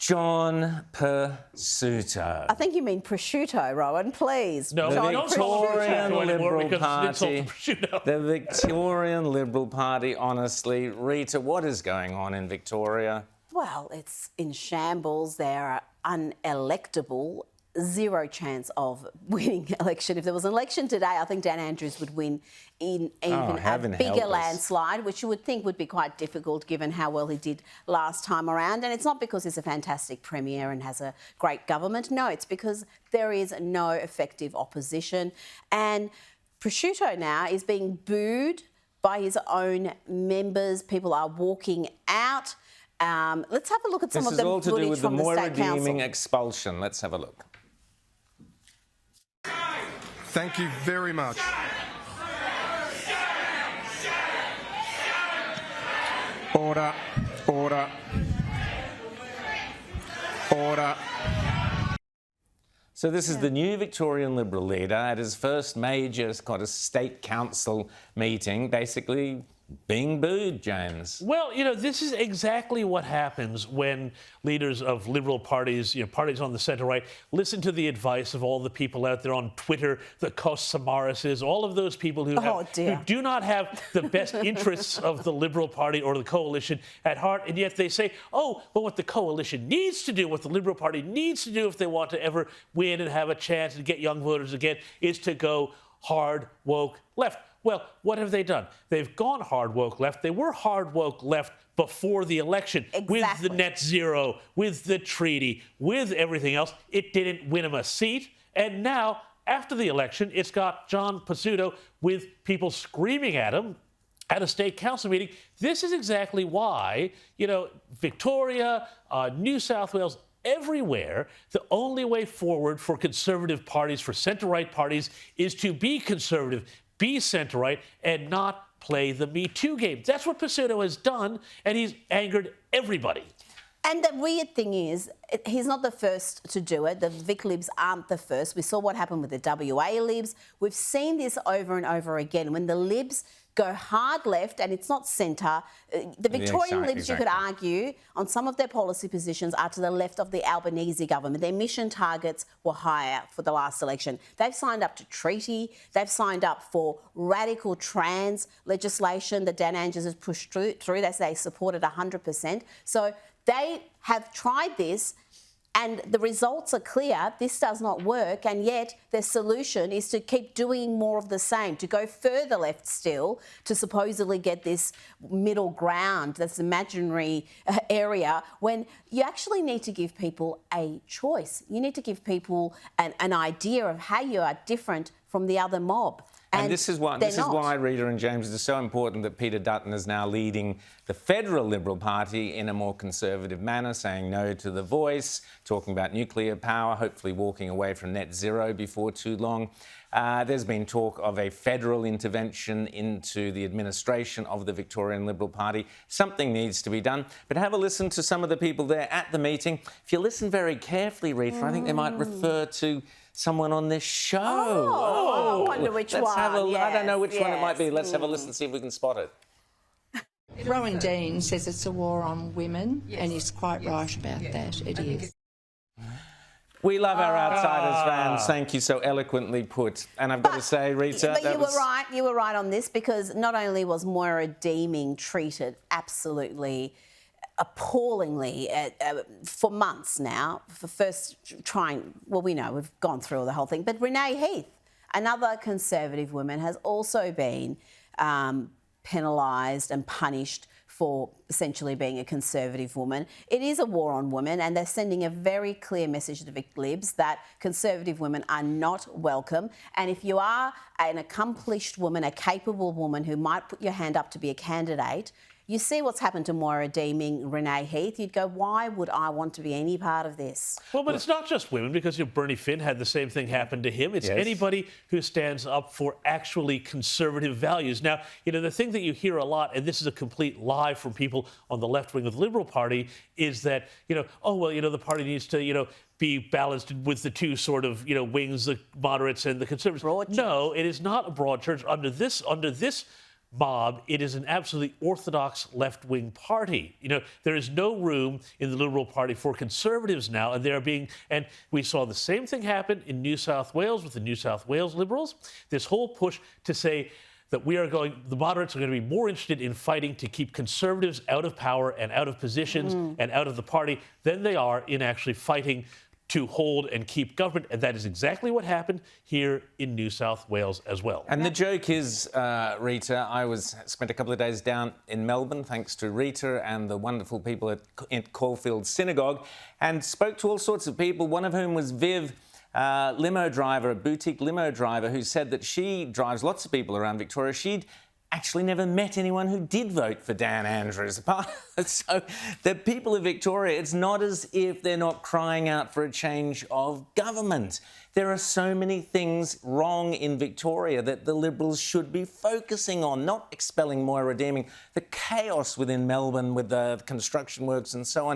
John Pursuto. I think you mean prosciutto, Rowan, please. No, The don't call it Victorian prosciutto anymore Liberal because it's Party. an insult to prosciutto. The Victorian Liberal Party, honestly. Rita, what is going on in Victoria? Well, it's in shambles. They're unelectable. Zero chance of winning election. If there was an election today, I think Dan Andrews would win in even a bigger landslide, which you would think would be quite difficult given how well he did last time around. And it's not because he's a fantastic premier and has a great government. No, it's because there is no effective opposition. And Prosciutto now is being booed by his own members. People are walking out. Let's have a look at some of the footage from the State Council. This is all to do with the Moira Deeming expulsion. Let's have a look. Thank you very much. Order, order, order. So this is the new Victorian Liberal leader at his first major kind of state council meeting, basically being booed, James. Well, you know, this is exactly what happens when leaders of Liberal parties, parties on the centre-right, listen to the advice of all the people out there on Twitter, the Kos-Samarises, all of those people who do not have the best interests of the Liberal Party or the coalition at heart, and yet they say, oh, well, what the coalition needs to do, what the Liberal Party needs to do if they want to ever win and have a chance to get young voters again, is to go hard, woke, left. Well, what have they done? They've gone hard woke left. They were hard woke left before the election with the net zero, with the treaty, with everything else. It didn't win them a seat. And now, after the election, it's got John Pursuto with people screaming at him at a state council meeting. This is exactly why, Victoria, New South Wales, everywhere, the only way forward for conservative parties, for centre-right parties, is to be conservative, be centre-right, and not play the Me Too game. That's what Pursuto has done, and he's angered everybody. And the weird thing is, he's not the first to do it. The Vic Libs aren't the first. We saw what happened with the WA Libs. We've seen this over and over again. When the Libs go hard left, and it's not centre, the Victorian Libs, you could argue, on some of their policy positions are to the left of the Albanese government. Their mission targets were higher for the last election. They've signed up to treaty. They've signed up for radical trans legislation that Dan Andrews has pushed through. They say they supported 100%. So they have tried this, and the results are clear. This does not work, and yet their solution is to keep doing more of the same, to go further left still, to supposedly get this middle ground, this imaginary area, when you actually need to give people a choice. You need to give people an idea of how you are different from the other mob. And this is why, Rita and James, it is so important that Peter Dutton is now leading the federal Liberal Party in a more conservative manner, saying no to the Voice, talking about nuclear power, hopefully walking away from net zero before too long. There's been talk of a federal intervention into the administration of the Victorian Liberal Party. Something needs to be done. But have a listen to some of the people there at the meeting. If you listen very carefully, Rita, I think they might refer to someone on this show. I wonder which one. I don't know which one it might be. Let's have a listen, see if we can spot it. Rowan Dean says it's a war on women, and he's quite right about that. It is. We love our Outsiders fans. Thank you, so eloquently put. And I've got to say, Rita, you were right on this, because not only was Moira Deeming treated absolutely appallingly for months now, for first trying, well, we know, we've gone through the whole thing, but Renee Heath, another Conservative woman, has also been penalised and punished for essentially being a Conservative woman. It is a war on women, and they're sending a very clear message to the Vic Libs that Conservative women are not welcome. And if you are an accomplished woman, a capable woman who might put your hand up to be a candidate, you see what's happened to Moira Deeming, Renee Heath, you'd go, why would I want to be any part of this? Well, but it's not just women, because Bernie Finn had the same thing happen to him. It's anybody who stands up for actually conservative values. Now, the thing that you hear a lot, and this is a complete lie from people on the left wing of the Liberal Party, is that, the party needs to, be balanced with the two sort of, wings, the moderates and the conservatives. No, it is not a broad church. Under this mob. It is an absolutely orthodox left-wing party. You know, there is no room in the Liberal Party for Conservatives now, and we saw the same thing happen in New South Wales with the New South Wales Liberals. This whole push to say that the moderates are going to be more interested in fighting to keep Conservatives out of power and out of positions and out of the party than they are in actually fighting to hold and keep government. And that is exactly what happened here in New South Wales as well. And the joke is, Rita, I spent a couple of days down in Melbourne, thanks to Rita and the wonderful people at Caulfield Synagogue, and spoke to all sorts of people, one of whom was Viv, limo driver, a boutique limo driver, who said that she drives lots of people around Victoria. She'd actually never met anyone who did vote for Dan Andrews. So the people of Victoria, it's not as if they're not crying out for a change of government. There are so many things wrong in Victoria that the Liberals should be focusing on, not expelling Moira Deeming, the chaos within Melbourne with the construction works and so on.